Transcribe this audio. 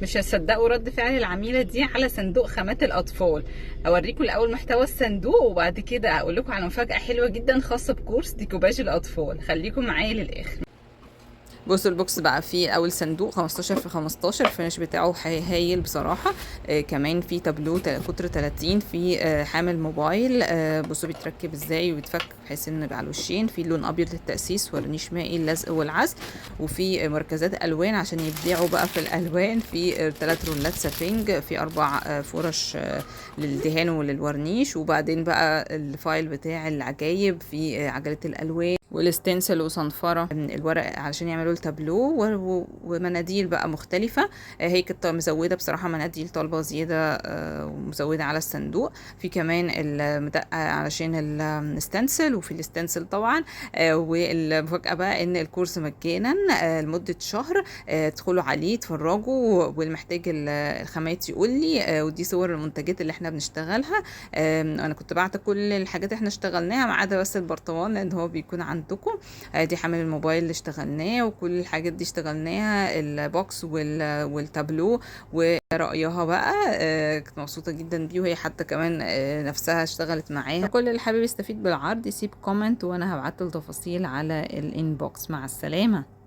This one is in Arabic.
مش هتصدقوا رد فعل العميله دي على صندوق خامات الاطفال. اوريكم الاول محتوى الصندوق وبعد كده اقول لكم على مفاجاه حلوه جدا خاصه بكورس ديكوباج الاطفال. خليكم معايا للاخر. بصوا البوكس بقى فيه اول صندوق 15 في 15، الفينش بتاعه هايل بصراحه. كمان في تابلو قطر 30، في حامل موبايل. بصوا بيتركب ازاي ويتفك بحيث ان يبقى على الوشين. في لون ابيض للتاسيس ورنيش مائي اللزق والعزل، وفي مركزات الوان عشان يبدعوا بقى في الالوان. في 3 رولات سفنج، في 4 فرش للدهان وللورنيش، وبعدين بقى الفايل بتاع العجايب، في عجله الالوان والستنسل وصنفره الورق علشان يعملوا التابلو، ومناديل بقى مختلفه. هي كانت مزوده بصراحه مناديل طالبه زياده ومزوده على الصندوق. في كمان المدقه علشان الستنسل، وفي الستنسل طبعا. والمفاجاه بقى ان الكورس مجانا لمده شهر. تدخلوا عليه تفرجوا، واللي محتاج الخامات يقول لي. ودي صور المنتجات اللي احنا بنشتغلها. انا كنت بعت كل الحاجات اللي احنا اشتغلناها ما عدا بس البرطمان لان هو بيكون عندكم. دي حامل الموبايل اللي اشتغلناه، وكل الحاجات دي اشتغلناها، البوكس والتابلو ورأيها بقى. كنت مبسوطة جدا بيه، وهي حتى كمان نفسها اشتغلت معاها. كل اللي حابب يستفيد بالعرض يسيب كومنت وانا هبعت له التفاصيل على الانبوكس. مع السلامة.